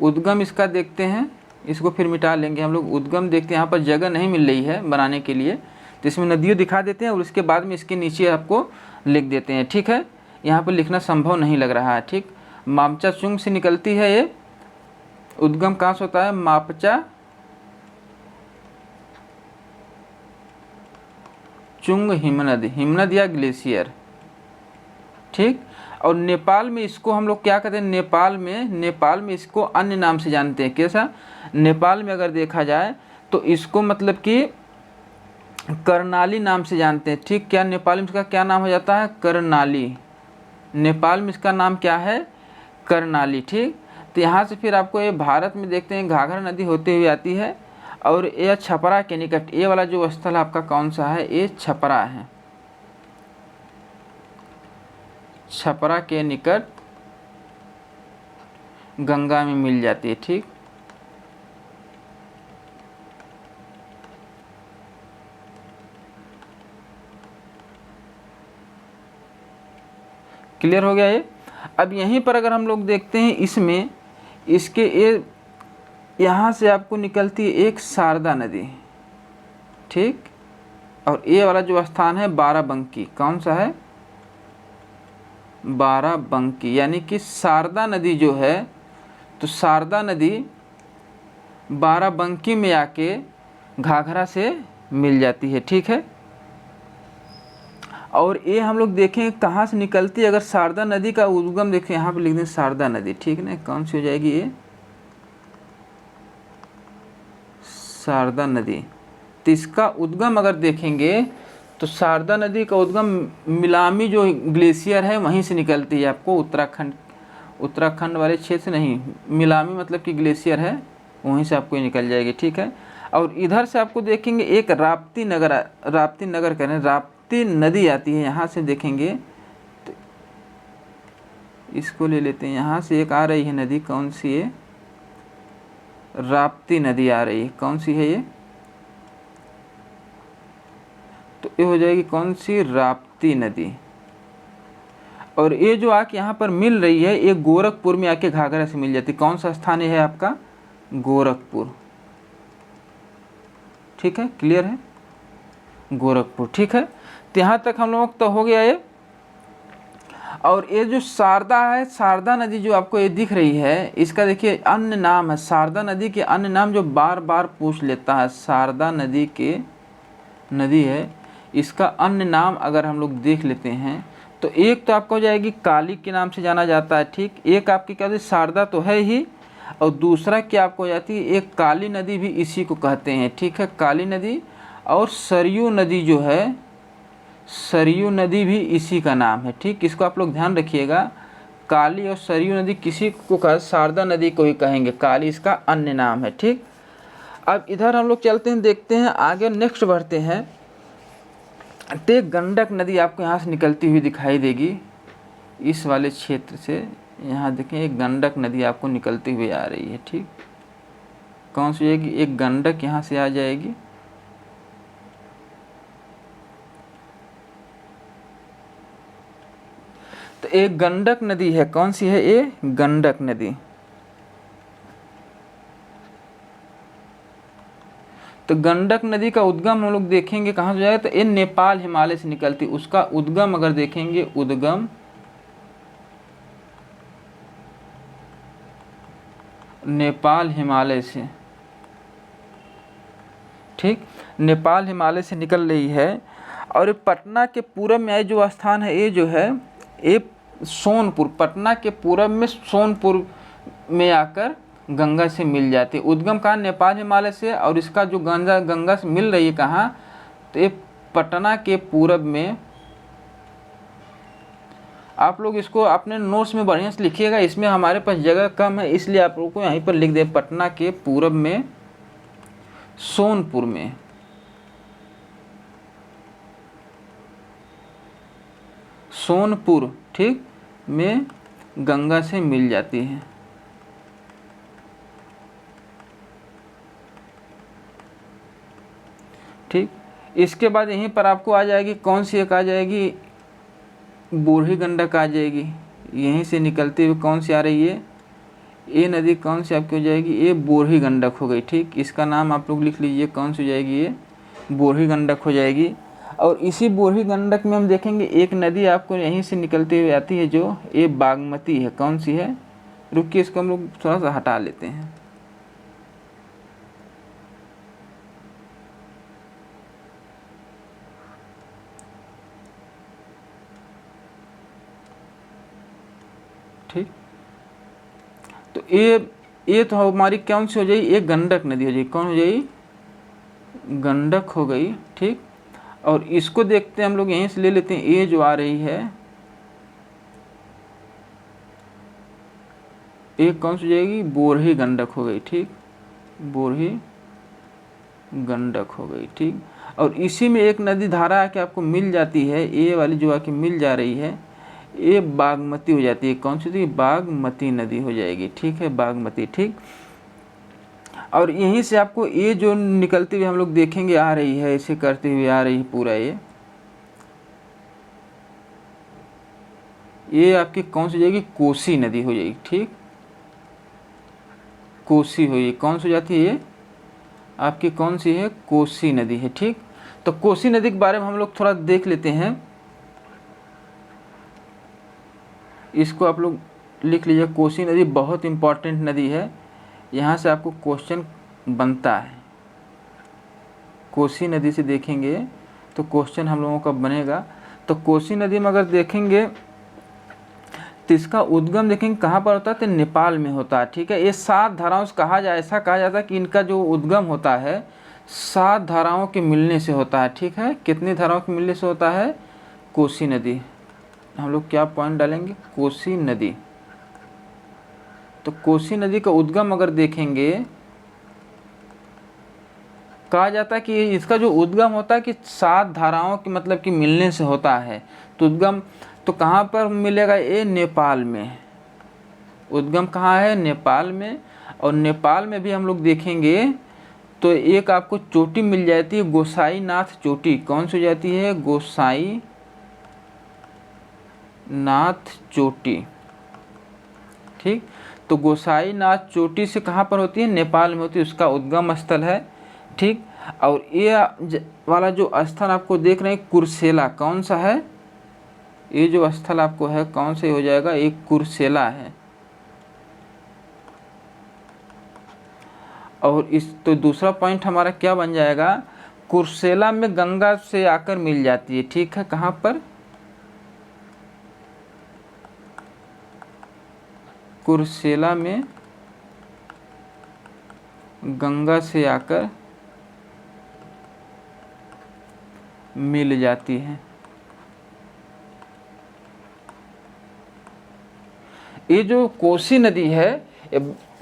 उद्गम इसका देखते हैं, इसको फिर मिटा लेंगे हम लोग। उद्गम देखते हैं, यहाँ पर जगह नहीं मिल रही है बनाने के लिए, तो इसमें नदियों दिखा देते हैं और उसके बाद में इसके नीचे आपको लिख देते हैं। ठीक है, यहाँ पर लिखना संभव नहीं लग रहा है। ठीक, मापचा चुंग से निकलती है ये, उद्गम कहाँ से होता है, मापचा चुंग हिमनद, हिमनद या ग्लेशियर। ठीक, और नेपाल में इसको हम लोग क्या कहते हैं, नेपाल में इसको अन्य नाम से जानते हैं। कैसा, नेपाल में अगर देखा जाए तो इसको मतलब कि कर्णाली नाम से जानते हैं। ठीक, क्या नेपाल में इसका क्या नाम हो जाता है, कर्णाली। नेपाल में इसका नाम क्या है, कर्णाली। ठीक, तो यहाँ से फिर आपको ये भारत में देखते हैं घाघरा नदी होते हुए आती है, और ये छपरा के निकट, ये वाला जो स्थल आपका कौन सा है, ये छपरा है, छपरा के निकट गंगा में मिल जाती है। ठीक, क्लियर हो गया ये। अब यहीं पर अगर हम लोग देखते हैं, इसमें इसके ये यहाँ से आपको निकलती है एक शारदा नदी। ठीक, और ये वाला जो स्थान है बाराबंकी, कौन सा है, बाराबंकी, यानी कि शारदा नदी जो है, तो शारदा नदी बाराबंकी में आके घाघरा से मिल जाती है। ठीक है, और ये हम लोग देखें कहाँ से निकलती है, अगर शारदा नदी का उद्गम देखें, यहाँ पे लिख दें शारदा नदी। ठीक है ना, कौन सी हो जाएगी ये, शारदा नदी। तो इसका उद्गम अगर देखेंगे तो शारदा नदी का उद्गम मिलामी जो ग्लेशियर है वहीं से निकलती है। आपको उत्तराखंड वाले क्षेत्र से नहीं, मिलामी मतलब कि ग्लेशियर है, वहीं से आपको निकल जाएगी। ठीक है। और इधर से आपको देखेंगे एक राप्ती नदी आती है। यहाँ से देखेंगे तो इसको ले लेते हैं, यहाँ से एक आ रही है नदी, कौन सी है, राप्ती नदी आ रही है। कौन सी है ये, तो ये हो जाएगी कौन सी, राप्ती नदी। और ये जो आके यहाँ पर मिल रही है, ये गोरखपुर में आके घाघरा से मिल जाती है। कौन सा स्थान है आपका, गोरखपुर। ठीक है, क्लियर है, गोरखपुर। ठीक है, तो यहाँ तक हम लोगों को तो हो गया ये। और ये जो शारदा है, शारदा नदी जो आपको ये दिख रही है, इसका देखिए अन्य नाम है। शारदा नदी के अन्य नाम जो बार बार पूछ लेता है, शारदा नदी के नदी है, इसका अन्य नाम अगर हम लोग देख लेते हैं तो एक तो आपको हो जाएगी काली के नाम से जाना जाता है। ठीक, एक आपकी क्या, शारदा तो है ही, और दूसरा क्या आपको हो जाती है, एक काली नदी भी इसी को कहते हैं। ठीक है, काली नदी। और सरयू नदी जो है, सरयू नदी भी इसी का नाम है। ठीक, इसको आप लोग ध्यान रखिएगा, काली और सरयू नदी किसी को कहा, शारदा नदी को ही कहेंगे, काली इसका अन्य नाम है। ठीक, अब इधर हम लोग चलते हैं, देखते हैं आगे, नेक्स्ट बढ़ते हैं। तो गंडक नदी आपको यहाँ से निकलती हुई दिखाई देगी, इस वाले क्षेत्र से। यहाँ देखें एक गंडक नदी आपको निकलती हुई आ रही है। ठीक, कौन सी जाएगी, एक गंडक यहाँ से आ जाएगी, तो एक गंडक नदी है। कौन सी है ये, गंडक नदी। तो गंडक नदी का उद्गम हम लोग देखेंगे कहाँ से जाएगा, तो ये नेपाल हिमालय से निकलती। उसका उद्गम अगर देखेंगे, उद्गम नेपाल हिमालय से। ठीक, नेपाल हिमालय से निकल रही है। और पटना के पूरब में जो स्थान है, ये जो है ये सोनपुर, पटना के पूरब में सोनपुर में आकर गंगा से मिल जाती है। उद्गम कहाँ, नेपाल हिमालय से। और इसका जो गंगा से मिल रही है कहाँ, तो ये पटना के पूरब में। आप लोग इसको अपने नोट्स में बढ़िया से लिखिएगा, इसमें हमारे पास जगह कम है, इसलिए आप लोगों को यहीं पर लिख दे, पटना के पूरब में, सोनपुर में। सोनपुर, ठीक, में गंगा से मिल जाती है। ठीक, इसके बाद यहीं पर आपको आ जाएगी, कौन सी एक आ जाएगी, बूढ़ी गंडक आ जाएगी। यहीं से निकलती हुई कौन सी आ रही है, ये नदी कौन सी आपकी हो जाएगी, ये बूढ़ी गंडक हो गई। ठीक, इसका नाम आप लोग लिख लीजिए, कौन सी हो जाएगी, ये बूढ़ी गंडक हो जाएगी। और इसी बूढ़ी गंडक में हम देखेंगे एक नदी आपको यहीं से निकलती हुई आती है, जो ये बागमती है। कौन सी है, रुकिए इसको हम लोग थोड़ा सा हटा लेते हैं। ठीक, तो ये तो हमारी कौन सी हो जाएगी, ये गंडक नदी हो जाएगी। कौन हो जाएगी, गंडक हो गई। ठीक, और इसको देखते हैं हम लोग, यहीं से ले लेते हैं, ये जो आ रही है, एक कौन सी जाएगी, बोरही गंडक हो गई। ठीक, बोरही गंडक हो गई। ठीक, और इसी में एक नदी धारा आके आपको मिल जाती है, ये वाली जो आके मिल जा रही है, ये बागमती हो जाती है। कौन सी थी, बागमती नदी हो जाएगी। ठीक है, बागमती। ठीक, और यहीं से आपको ये जो निकलती हुई हम लोग देखेंगे आ रही है, ऐसे करते हुए आ रही है पूरा, ये आपकी कौन सी जाएगी, कोसी नदी हो जाएगी। ठीक, कोसी हो, ये कौन सी जाती है, ये आपकी कौन सी है, कोसी नदी है। ठीक, तो कोसी नदी के बारे में हम लोग थोड़ा देख लेते हैं, इसको आप लोग लिख लीजिए। कोसी नदी बहुत इम्पॉर्टेंट नदी है, यहाँ से आपको क्वेश्चन बनता है। कोसी नदी से देखेंगे तो क्वेश्चन हम लोगों का बनेगा। तो कोसी नदी में अगर देखेंगे तो इसका उद्गम देखेंगे कहाँ पर होता है, तो नेपाल में होता है। ठीक है, ये 7 धाराओं से कहा जाए, ऐसा कहा जाता है कि इनका जो उद्गम होता है 7 धाराओं के मिलने से होता है। ठीक है, कितनी धाराओं के मिलने से होता है, कोसी नदी। हम लोग क्या पॉइंट डालेंगे, कोसी नदी। तो कोसी नदी का उद्गम अगर देखेंगे, कहा जाता है कि इसका जो उद्गम होता है कि 7 धाराओं की मतलब कि मिलने से होता है। तो उद्गम तो कहाँ पर मिलेगा, ये नेपाल में। उद्गम कहाँ है, नेपाल में। और नेपाल में भी हम लोग देखेंगे तो एक आपको चोटी मिल जाती है, गोसाई नाथ चोटी। कौन सी हो जाती है, गोसाई नाथ चोटी। ठीक, तो गोसाई नाथ चोटी से कहाँ पर होती है, नेपाल में होती है, उसका उद्गम स्थल है। ठीक, और ये वाला जो स्थल आपको देख रहे हैं कुर्सेला, कौन सा है, ये जो स्थल आपको है कौन से हो जाएगा, एक कुर्सेला है। और इस तो दूसरा पॉइंट हमारा क्या बन जाएगा, कुर्सेला में गंगा से आकर मिल जाती है। ठीक है, कहाँ पर, कुर्सेला में गंगा से आकर मिल जाती है। ये जो कोसी नदी है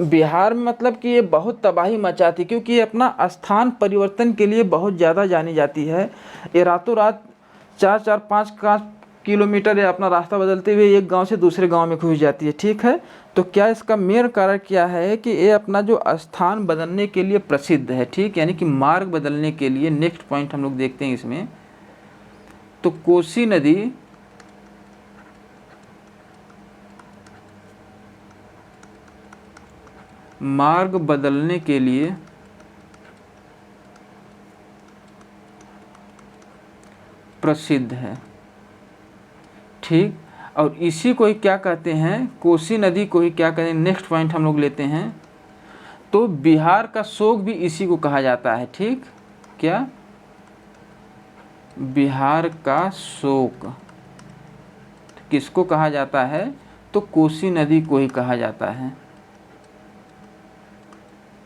बिहार में मतलब कि ये बहुत तबाही मचाती, क्योंकि ये अपना स्थान परिवर्तन के लिए बहुत ज़्यादा जानी जाती है। ये रातों रात 4-4, 5 किलोमीटर या अपना रास्ता बदलते हुए एक गांव से दूसरे गांव में घुस जाती है। ठीक है, तो क्या इसका मेन कारण क्या है कि ये अपना जो स्थान बदलने के लिए प्रसिद्ध है। ठीक, यानी कि मार्ग बदलने के लिए। नेक्स्ट पॉइंट हम लोग देखते हैं इसमें, तो कोसी नदी मार्ग बदलने के लिए प्रसिद्ध है। ठीक, और इसी को ही क्या कहते हैं, कोसी नदी को ही क्या कहते हैं। नेक्स्ट पॉइंट हम लोग लेते हैं, तो बिहार का शोक भी इसी को कहा जाता है। ठीक, क्या, बिहार का शोक किसको कहा जाता है, तो कोसी नदी को ही कहा जाता है।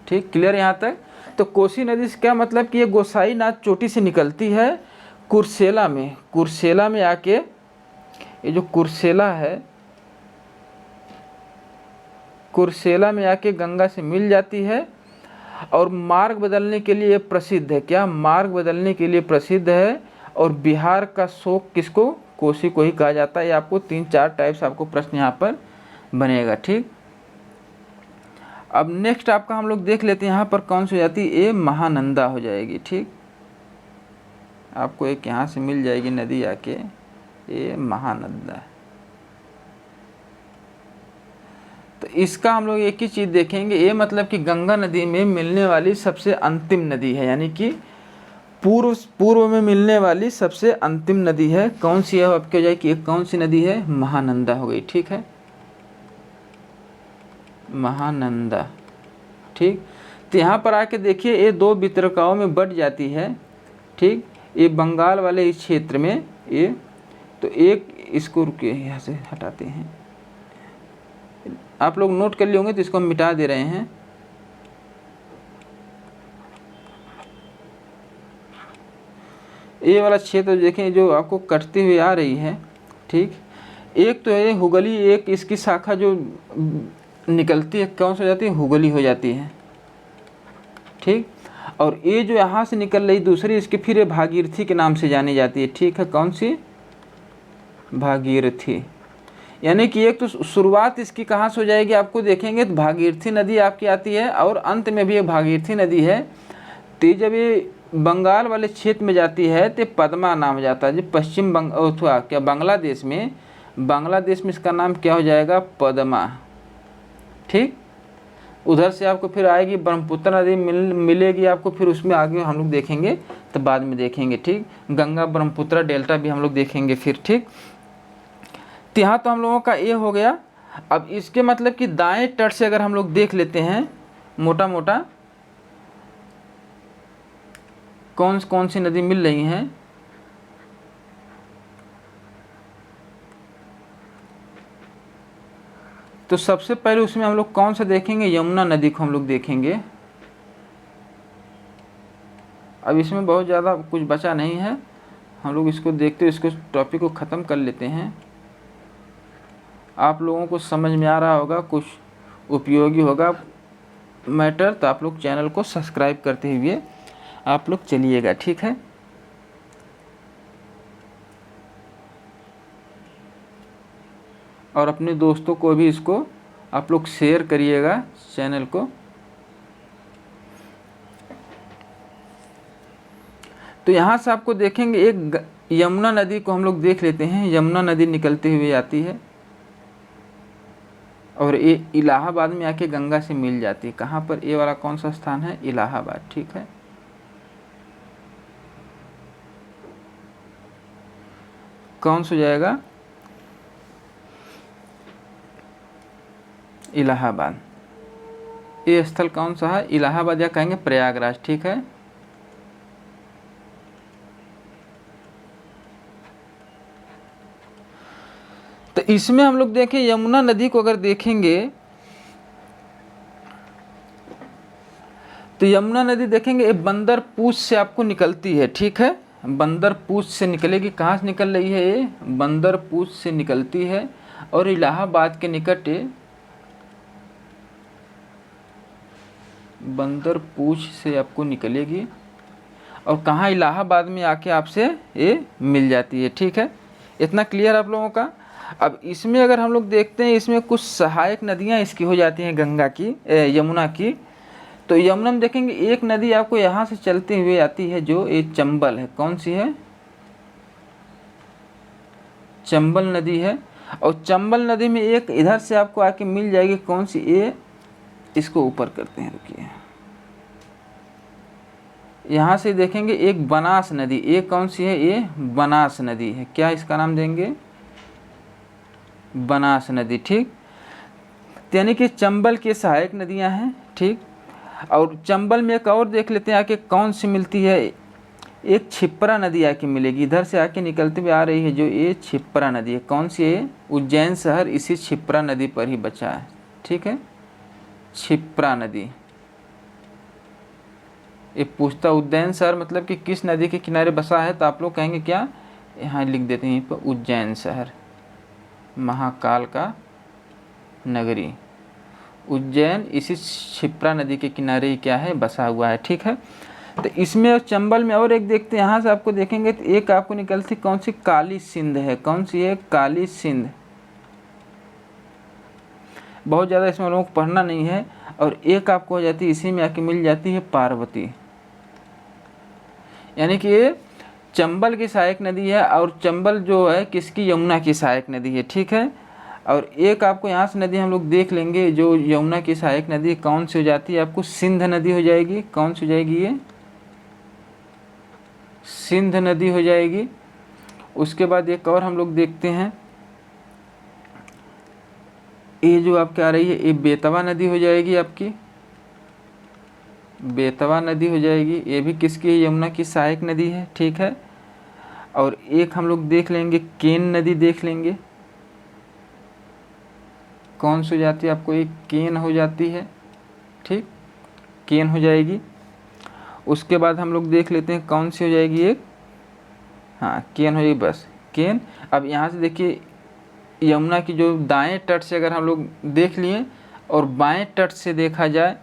ठीक, क्लियर यहाँ तक। तो कोसी नदी से क्या मतलब कि ये गोसाई नाथ चोटी से निकलती है कुर्सेला में। कुर्सेला में आके, ये जो कुर्सेला है, कुर्सेला में आके गंगा से मिल जाती है और मार्ग बदलने के लिए प्रसिद्ध है। क्या, मार्ग बदलने के लिए प्रसिद्ध है। और बिहार का शोक किसको, कोसी को ही कहा जाता है। ये आपको 3-4 टाइप्स आपको प्रश्न यहाँ पर बनेगा। ठीक, अब नेक्स्ट आपका हम लोग देख लेते हैं यहाँ पर कौन सी हो जाती है, ये महानंदा हो जाएगी। ठीक, आपको एक यहाँ से मिल जाएगी नदी आके, ये महानंदा। तो इसका हम लोग एक ही चीज़ देखेंगे, ये मतलब कि गंगा नदी में मिलने वाली सबसे अंतिम नदी है, यानी कि पूर्व में मिलने वाली सबसे अंतिम नदी है। कौन सी है, आपके हो जाए कि कौन सी नदी है, महानंदा हो गई। ठीक है, महानंदा। ठीक, तो यहाँ पर आके देखिए ये 2 वितरकाओं में बट जाती है। ठीक, ये बंगाल वाले इस क्षेत्र में, ये तो एक इसको रुके यहाँ से हटाते हैं, आप लोग नोट कर लिए होंगे तो इसको हम मिटा दे रहे हैं। ये वाला क्षेत्र देखें जो आपको कटती हुई आ रही है। ठीक, एक तो है हुगली, एक इसकी शाखा जो निकलती है कौन सी हो जाती है, हुगली हो जाती है। ठीक, और ये जो यहाँ से निकल रही दूसरी, इसकी फिर भागीरथी के नाम से जानी जाती है। ठीक है, कौन सी, भागीरथी। यानी कि एक तो शुरुआत इसकी कहाँ से हो जाएगी, आपको देखेंगे तो भागीरथी नदी आपकी आती है और अंत में भी एक भागीरथी नदी है। तो जब ये बंगाल वाले क्षेत्र में जाती है तो पद्मा नाम हो जाता है। जो पश्चिम क्या बांग्लादेश में इसका नाम क्या हो जाएगा, पद्मा। ठीक, उधर से आपको फिर आएगी ब्रह्मपुत्र नदी मिलेगी आपको, फिर उसमें आगे हम लोग देखेंगे तो बाद में देखेंगे। ठीक, गंगा ब्रह्मपुत्र डेल्टा भी हम लोग देखेंगे फिर। ठीक, तो यहाँ तो हम लोगों का ये हो गया। अब इसके मतलब कि दाएं तट से अगर हम लोग देख लेते हैं मोटा मोटा कौन कौन सी नदी मिल रही हैं, तो सबसे पहले उसमें हम लोग कौन सा देखेंगे, यमुना नदी को हम लोग देखेंगे। अब इसमें बहुत ज़्यादा कुछ बचा नहीं है, हम लोग इसको देखते हुए इसको टॉपिक को ख़त्म कर लेते हैं। आप लोगों को समझ में आ रहा होगा, कुछ उपयोगी होगा मैटर, तो आप लोग चैनल को सब्सक्राइब करते हुए आप लोग चलिएगा, ठीक है। और अपने दोस्तों को भी इसको आप लोग शेयर करिएगा चैनल को। तो यहाँ से आपको देखेंगे एक यमुना नदी को हम लोग देख लेते हैं। यमुना नदी निकलते हुए आती है और ये इलाहाबाद में आके गंगा से मिल जाती है। कहाँ पर, ये वाला कौन सा स्थान है, इलाहाबाद, ठीक है। कौन सा जाएगा, इलाहाबाद। ये स्थल कौन सा है, इलाहाबाद, या कहेंगे प्रयागराज, ठीक है। तो इसमें हम लोग देखें यमुना नदी को अगर देखेंगे तो यमुना नदी देखेंगे बंदर पूछ से आपको निकलती है, ठीक है। बंदर पूछ से निकलेगी। कहाँ से निकल रही है ये, बंदर पूछ से निकलती है और इलाहाबाद के निकट बंदर पूछ से आपको निकलेगी और कहाँ, इलाहाबाद में आके आपसे ये मिल जाती है, ठीक है। इतना क्लियर आप लोगों का। अब इसमें अगर हम लोग देखते हैं, इसमें कुछ सहायक नदियाँ इसकी हो जाती हैं गंगा की, यमुना की। तो यमुना में देखेंगे एक नदी आपको यहाँ से चलते हुए आती है, जो ये चंबल है। कौन सी है, चंबल नदी है। और चंबल नदी में एक इधर से आपको आके मिल जाएगी, कौन सी, ये, इसको ऊपर करते हैं, रुकिए। यहाँ से देखेंगे एक बनास नदी, ये कौन सी है, ये बनास नदी है। क्या इसका नाम देंगे, बनास नदी, ठीक। यानी कि चंबल की सहायक नदियाँ हैं, ठीक। और चंबल में एक और देख लेते हैं आके कौन सी मिलती है, एक छिप्रा नदी आके मिलेगी। इधर से आके निकलते हुए आ रही है जो ये छिप्रा नदी है। कौन सी है, उज्जैन शहर इसी छिप्रा नदी पर ही बचा है, ठीक है। छिप्रा नदी, ये पूछता उज्जैन शहर मतलब कि किस नदी के किनारे बसा है, तो आप लोग कहेंगे क्या, यहाँ लिख देते हैं यहीं पर, उज्जैन शहर, महाकाल का नगरी। उज्जैन इसी क्षिप्रा नदी के किनारे ही क्या है, बसा हुआ है, ठीक है। तो इसमें चंबल में और एक देखते हैं, यहाँ से आपको देखेंगे तो एक आपको निकलती कौन सी, काली सिंध है। कौन सी है, काली सिंध। बहुत ज़्यादा इसमें लोगों को पढ़ना नहीं है। और एक आपको हो जाती है, इसी में आके मिल जाती है पार्वती। यानी कि ये चंबल की सहायक नदी है और चंबल जो है किसकी, यमुना की सहायक नदी है, ठीक है। और एक आपको यहाँ से नदी हम लोग देख लेंगे जो यमुना की सहायक नदी कौन सी हो जाती है, आपको सिंध नदी हो जाएगी। कौन सी हो जाएगी, ये सिंध नदी हो जाएगी। उसके बाद एक और हम लोग देखते हैं, ये जो आपके आ रही है, ये बेतवा नदी हो जाएगी आपकी, बेतवा नदी हो जाएगी। ये भी किसकी है, यमुना की सहायक नदी है, ठीक है। और एक हम लोग देख लेंगे केन नदी देख लेंगे, कौन सी हो जाती है आपको, एक केन हो जाती है, ठीक, केन हो जाएगी। उसके बाद हम लोग देख लेते हैं कौन सी हो जाएगी, एक, हाँ केन हो जाएगी, बस केन। अब यहाँ से देखिए यमुना की जो दाएं तट से अगर हम लोग देख लिए और बाएं तट से देखा जाए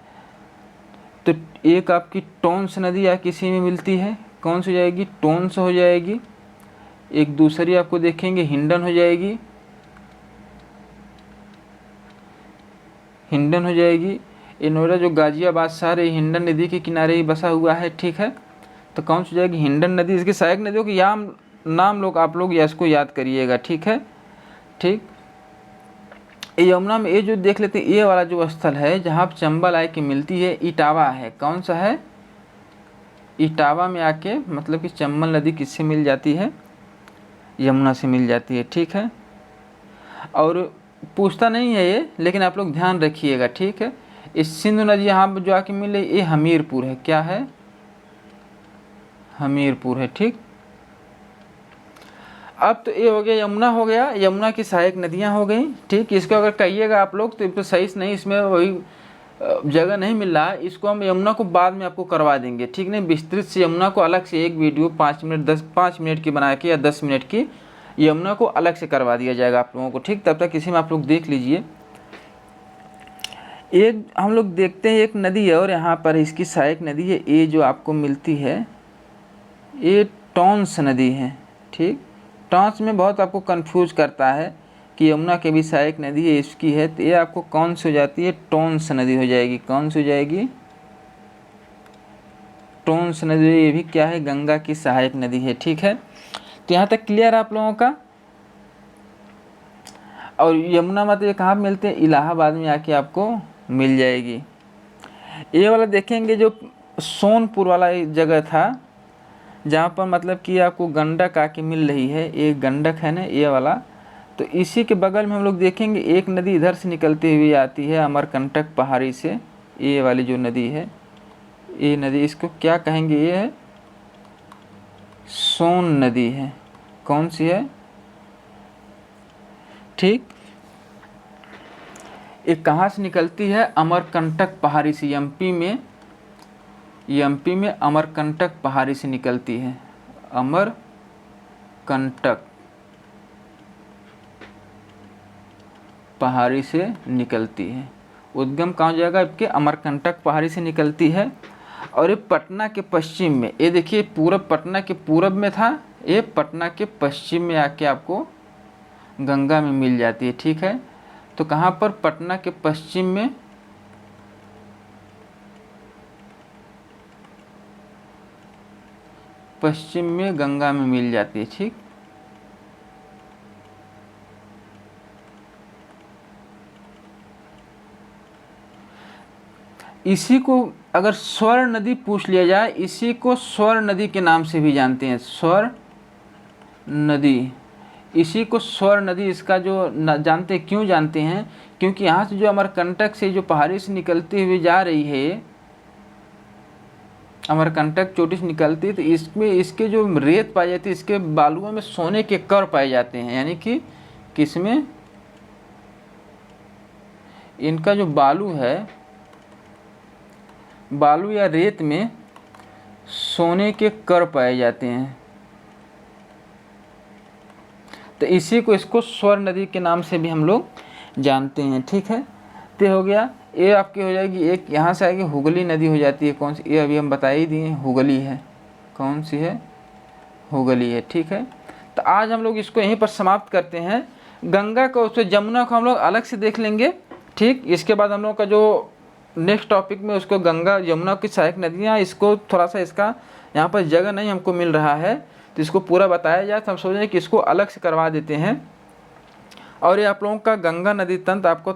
तो एक आपकी टोंस नदी या किसी में मिलती है। कौन सी हो जाएगी, टोंस हो जाएगी। एक दूसरी आपको देखेंगे हिंडन हो जाएगी, हिंडन हो जाएगी। इनोरा जो गाजियाबाद शहर है हिंडन नदी के किनारे ही बसा हुआ है, ठीक है। तो कौन सी हो जाएगी, हिंडन नदी। इसकी सहायक नदियों के नाम लोग आप लोग इसको याद करिएगा, ठीक है, ठीक। यमुना में ये जो देख लेते हैं, ये वाला जो स्थल है जहाँ चंबल आके मिलती है, इटावा है। कौन सा है, इटावा में आके मतलब कि चंबल नदी किससे मिल जाती है, यमुना से मिल जाती है, ठीक है। और पूछता नहीं है ये, लेकिन आप लोग ध्यान रखिएगा, ठीक है। इस सिंधु नदी यहाँ जो आके मिले, ये हमीरपुर है। क्या है, हमीरपुर है, ठीक। अब तो ये हो गया यमुना, हो गया यमुना की सहायक नदियाँ हो गई। ठीक, इसको अगर कहिएगा आप लोग तो सही से नहीं, इसमें वही जगह नहीं मिल रहा है। इसको हम यमुना को बाद में आपको करवा देंगे, ठीक नहीं, विस्तृत से यमुना को अलग से एक वीडियो 5 मिनट की बना के या 10 मिनट की यमुना को अलग से करवा दिया जाएगा आप लोगों को। ठीक, तब तक इसी में आप लोग देख लीजिए। एक हम लोग देखते हैं एक नदी है और यहाँ पर इसकी सहायक नदी है, ये जो आपको मिलती है ये टॉन्स नदी है। ठीक, टॉन्स में बहुत आपको कंफ्यूज करता है कि यमुना के भी सहायक नदी है, इसकी है, तो ये आपको कौन सी हो जाती है, टॉन्स नदी हो जाएगी। कौन सी हो जाएगी, टॉन्स नदी। ये भी क्या है, गंगा की सहायक नदी है। ठीक है, तो यहाँ तक क्लियर आप लोगों का। और यमुना मतलब ये कहाँ मिलते हैं, इलाहाबाद में आके आपको मिल जाएगी। ये वाला देखेंगे जो सोनपुर वाला जगह था जहाँ पर मतलब कि आपको गंडक आके मिल रही है, ये गंडक है ना ये वाला, तो इसी के बगल में हम लोग देखेंगे एक नदी इधर से निकलती हुई आती है अमरकंटक पहाड़ी से। ये वाली जो नदी है, ये नदी इसको क्या कहेंगे, ये है सोन नदी है। कौन सी है, ठीक, ये कहाँ से निकलती है, अमरकंटक पहाड़ी से, एमपी में अमरकंटक पहाड़ी से निकलती है। अमरकंटक पहाड़ी से निकलती है। उद्गम कहाँ हो जाएगा आपके, अमरकंटक पहाड़ी से निकलती है। और ये पटना के पश्चिम में, ये देखिए पूरब, पटना के पूरब में था, ये पटना के पश्चिम में आके आपको गंगा में मिल जाती है। ठीक है, तो कहाँ पर, पटना के पश्चिम में, पश्चिम में गंगा में मिल जाती है। ठीक, इसी को अगर स्वर्ण नदी पूछ लिया जाए, इसी को स्वर्ण नदी के नाम से भी जानते हैं, स्वर्ण नदी। इसी को स्वर्ण नदी, इसका जो जानते हैं, क्यों जानते हैं, क्योंकि यहाँ से जो अमरकंटक से जो पहाड़ी से निकलती हुई जा रही है, अमरकंटक चोटी से निकलती है, तो इसमें इसके जो रेत पाई जाती है, इसके बालुओं में सोने के कण पाए जाते हैं। यानी कि किसमें, इनका जो बालू है, बालू या रेत में सोने के कण पाए जाते हैं, तो इसी को, इसको स्वर्ण नदी के नाम से भी हम लोग जानते हैं। ठीक है, तो हो गया, ये आपकी हो जाएगी एक, यहाँ से आएगी हुगली नदी हो जाती है। कौन सी, ये अभी हम बता ही दिए, हुगली है। कौन सी है, हुगली है। ठीक है, तो आज हम लोग इसको यहीं पर समाप्त करते हैं। गंगा को, उससे जमुना को हम लोग अलग से देख लेंगे। ठीक, इसके बाद हम लोग का जो नेक्स्ट टॉपिक में उसको गंगा यमुना की सहायक नदियाँ, इसको थोड़ा सा, इसका यहाँ पर जगह नहीं हमको मिल रहा है, तो इसको पूरा बताया जाए, तो हम सोच रहे हैं कि इसको अलग से करवा देते हैं। और ये आप लोगों का गंगा नदी तंत्र आपको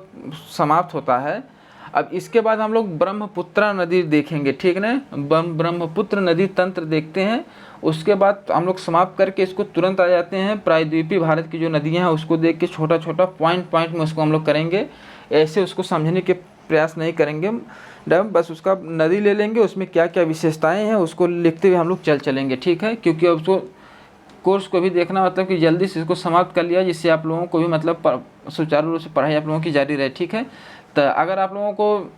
समाप्त होता है। अब इसके बाद हम लोग ब्रह्मपुत्र नदी देखेंगे। ठीक ना, ब्रह्मपुत्र नदी तंत्र देखते हैं। उसके बाद हम लोग समाप्त करके इसको तुरंत आ जाते हैं प्रायद्वीपीय भारत की जो नदियाँ हैं उसको देख के छोटा छोटा पॉइंट में उसको हम लोग करेंगे। ऐसे उसको समझने के प्रयास नहीं करेंगे, बस उसका नदी ले लेंगे, उसमें क्या क्या विशेषताएं हैं उसको लिखते हुए हम लोग चलेंगे। ठीक है, क्योंकि अब उसको कोर्स को भी देखना, मतलब कि जल्दी से इसको समाप्त कर लिया, जिससे आप लोगों को भी मतलब सुचारू रूप से पढ़ाई आप लोगों की जारी रहे। ठीक है, तो अगर आप लोगों को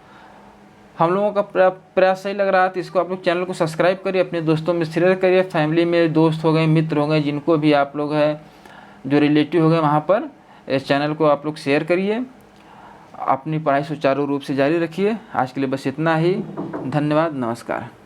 हम लोगों का प्रयास सही लग रहा है तो इसको आप लोग चैनल को सब्सक्राइब करिए, अपने दोस्तों में शेयर करिए, फैमिली में दोस्त हो गए, मित्र हो गए, जिनको भी आप लोग है, जो रिलेटिव हो गए, वहाँ पर इस चैनल को आप लोग शेयर करिए। अपनी पढ़ाई सुचारू रूप से जारी रखिए। आज के लिए बस इतना ही। धन्यवाद, नमस्कार।